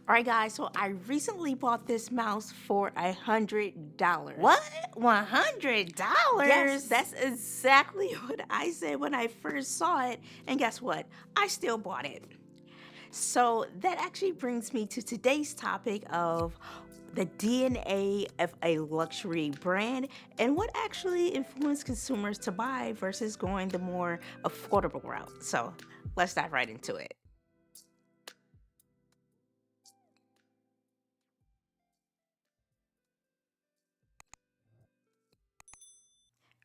All right, guys, so I recently bought this mouse for $100. What? $100? Yes, that's exactly what I said when I first saw it. And guess what? I still bought it. So that actually brings me to today's topic of the DNA of a luxury brand and what actually influenced consumers to buy versus going the more affordable route. So let's dive right into it.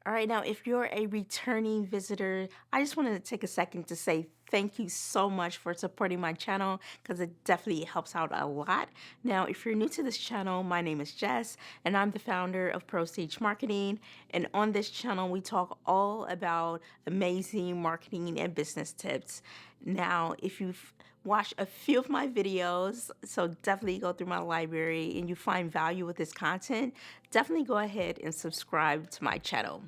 All right, now, if you're a returning visitor, I just wanted to take a second to say thank you so much for supporting my channel because it definitely helps out a lot. Now, if you're new to this channel, my name is Jess and I'm the founder of Prostige Marketing. And on this channel, we talk all about amazing marketing and business tips. Now, if you've watched a few of my videos, so definitely go through my library and you find value with this content, definitely go ahead and subscribe to my channel.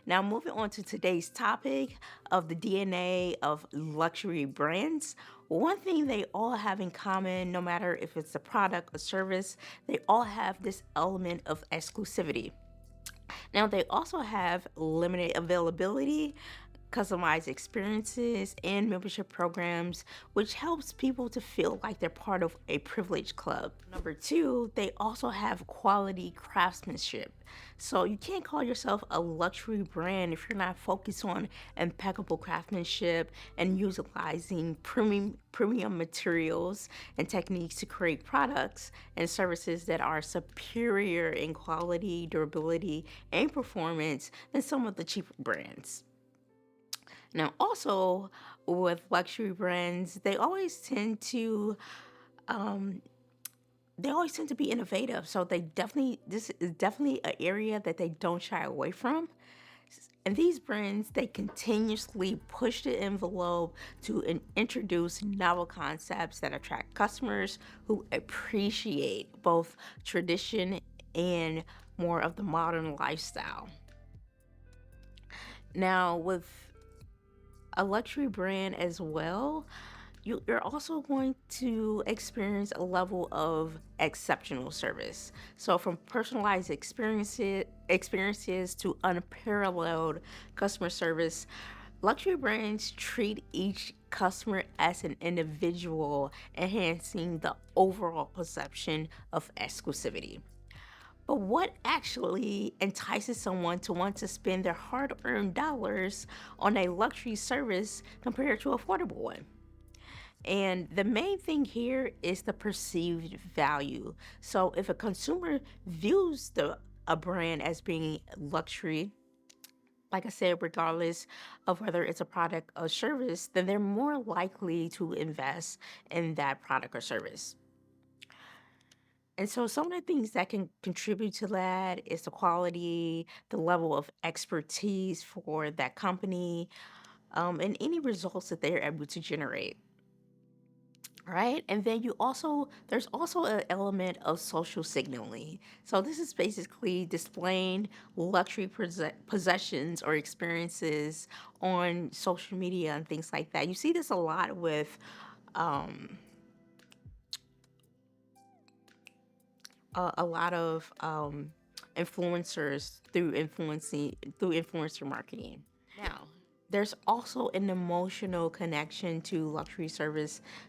Now, moving on to today's topic of the DNA of luxury brands. One thing they all have in common, no matter if it's a product or service, they all have this element of exclusivity. Now, they also have limited availability, customized experiences, and membership programs, which helps people to feel like they're part of a privileged club. Number two, they also have quality craftsmanship. So you can't call yourself a luxury brand if you're not focused on impeccable craftsmanship and utilizing premium materials and techniques to create products and services that are superior in quality, durability, and performance than some of the cheaper brands. Now, also with luxury brands, um, they always tend to be innovative. So this is definitely an area that they don't shy away from. And these brands, they continuously push the envelope to introduce novel concepts that attract customers who appreciate both tradition and more of the modern lifestyle. Now, with a luxury brand as well, you're also going to experience a level of exceptional service. So from personalized experiences to unparalleled customer service, luxury brands treat each customer as an individual, enhancing the overall perception of exclusivity. But what actually entices someone to want to spend their hard earned dollars on a luxury service compared to an affordable one? And the main thing here is the perceived value. So if a consumer views a brand as being luxury, like I said, regardless of whether it's a product or service, then they're more likely to invest in that product or service. And so some of the things that can contribute to that is the quality, the level of expertise for that company, and any results that they're able to generate. Right. And then there's also an element of social signaling. So this is basically displaying luxury possessions or experiences on social media and things like that. You see this a lot with um, a lot of influencers through influencer marketing. Now, there's also an emotional connection to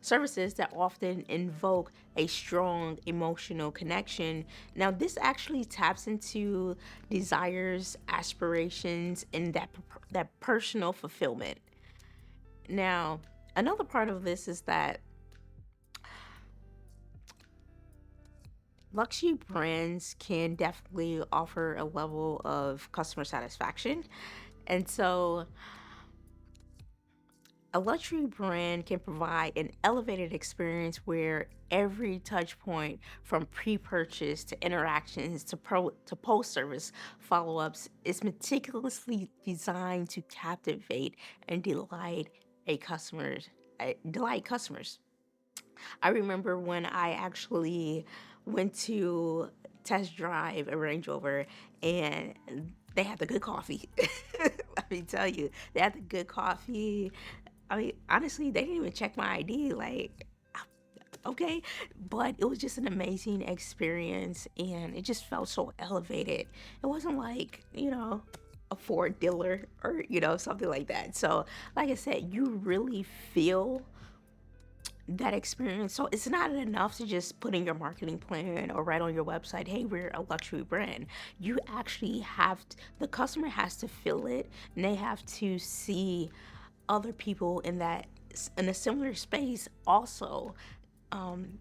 services that often invoke a strong emotional connection. Now, this actually taps into desires, aspirations, and that personal fulfillment. Now, another part of this is that luxury brands can definitely offer a level of customer satisfaction. And so a luxury brand can provide an elevated experience where every touch point from pre-purchase to interactions to post-service follow-ups is meticulously designed to captivate and delight customers. I remember when I actually went to test drive a Range Rover and they had the good coffee. Let me tell you, they had the good coffee. I mean, honestly, they didn't even check my ID. Like, Okay, but it was just an amazing experience, and it just felt so elevated. It wasn't like, a Ford dealer or, something like that. So like I said, you really feel that experience. So it's not enough to just put in your marketing plan or write on your website, hey, we're a luxury brand. You actually the customer has to feel it, and they have to see other people in a similar space also, um,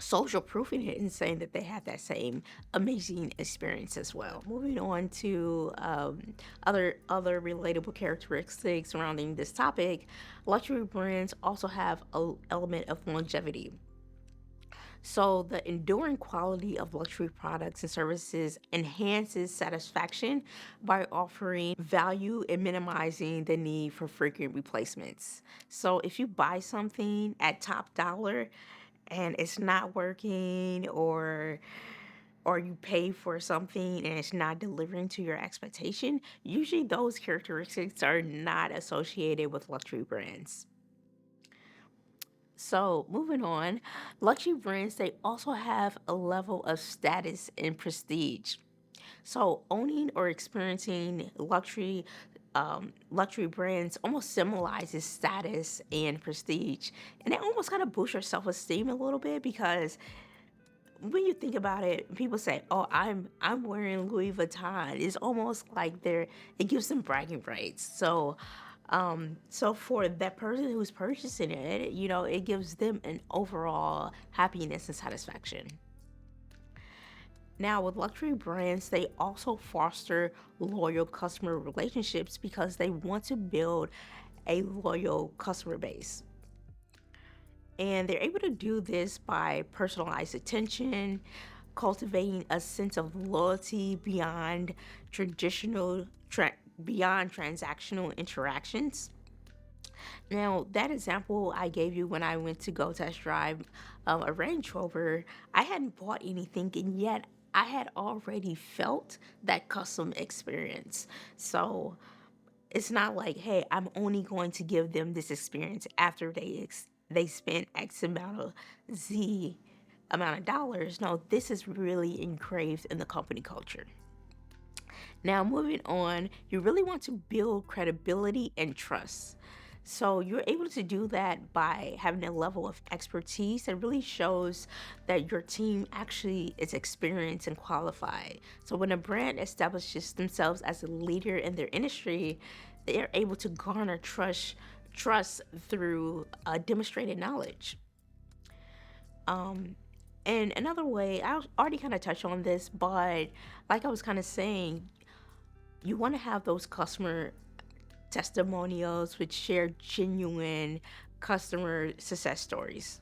social proofing it and saying that they had that same amazing experience as well. Moving on to other relatable characteristics surrounding this topic, luxury brands also have an element of longevity. So the enduring quality of luxury products and services enhances satisfaction by offering value and minimizing the need for frequent replacements. So if you buy something at top dollar and it's not working, or you pay for something and it's not delivering to your expectation, usually those characteristics are not associated with luxury brands. So, moving on, luxury brands, they also have a level of status and prestige. So, owning or experiencing luxury brands almost symbolizes status and prestige, and it almost kind of boosts your self esteem a little bit, because when you think about it, people say, "Oh, I'm wearing Louis Vuitton." It's almost like it gives them bragging rights. So for that person who's purchasing it, it gives them an overall happiness and satisfaction. Now, with luxury brands, they also foster loyal customer relationships because they want to build a loyal customer base. And they're able to do this by personalized attention, cultivating a sense of loyalty traditional, beyond transactional interactions. Now, that example I gave you when I went to go test drive a Range Rover, I hadn't bought anything, and yet I had already felt that custom experience. So it's not like, hey, I'm only going to give them this experience after they spent X Z amount of dollars. No, this is really engraved in the company culture. Now, moving on, you really want to build credibility and trust. So, you're able to do that by having a level of expertise that really shows that your team actually is experienced and qualified. So, when a brand establishes themselves as a leader in their industry, they are able to garner trust through demonstrated knowledge. Um, and another way, I already kind of touched on this, but like I was kind of saying, you want to have those customer testimonials which share genuine customer success stories.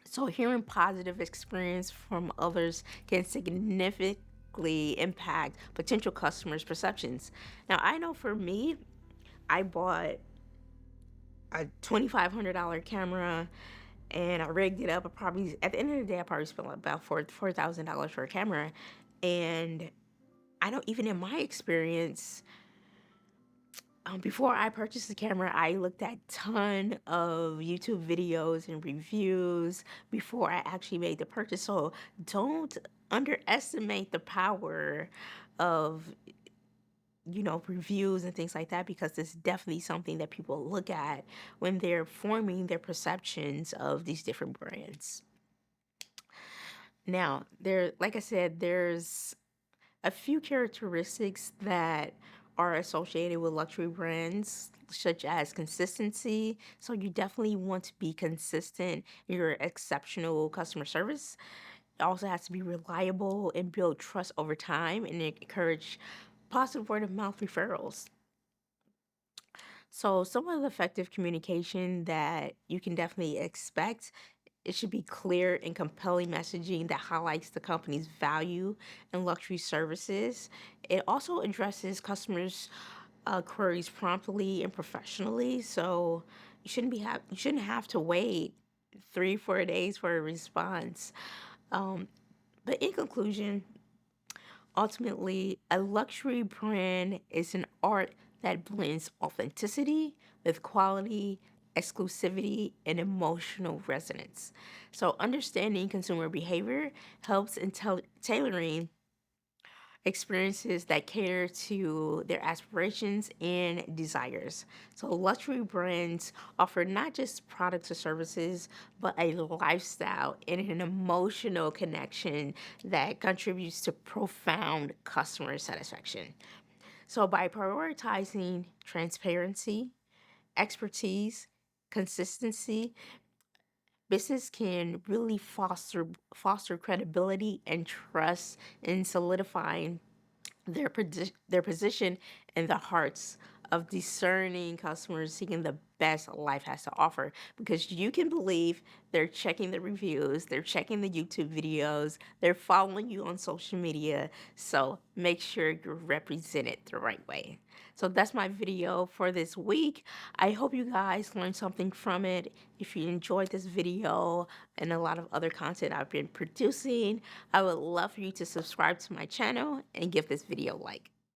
So hearing positive experience from others can significantly impact potential customers' perceptions. Now, I know for me, I bought a $2,500 camera and I rigged it up. I probably, at the end of the day, I probably spent about $4,000 for a camera. And I know, even in my experience, before I purchased the camera, I looked at ton of YouTube videos and reviews before I actually made the purchase. So don't underestimate the power of, reviews and things like that, because it's definitely something that people look at when they're forming their perceptions of these different brands. Now, like I said, there's a few characteristics that are associated with luxury brands, such as consistency. So, you definitely want to be consistent in your exceptional customer service. It also has to be reliable and build trust over time and encourage positive word of mouth referrals. So, some of the effective communication that you can definitely expect, it should be clear and compelling messaging that highlights the company's value and luxury services. It also addresses customers' queries promptly and professionally. So you shouldn't have to wait 3 4 days for a response. But in conclusion, ultimately, a luxury brand is an art that blends authenticity with quality exclusivity, and emotional resonance. So, understanding consumer behavior helps in tailoring experiences that cater to their aspirations and desires. So, luxury brands offer not just products or services, but a lifestyle and an emotional connection that contributes to profound customer satisfaction. So, by prioritizing transparency, expertise, consistency, business can really foster credibility and trust in solidifying their position in the hearts of discerning customers seeking the best life has to offer, because you can believe they're checking the reviews, they're checking the YouTube videos, they're following you on social media. So make sure you're represented the right way. So that's my video for this week. I hope you guys learned something from it. If you enjoyed this video and a lot of other content I've been producing, I would love for you to subscribe to my channel and give this video a like.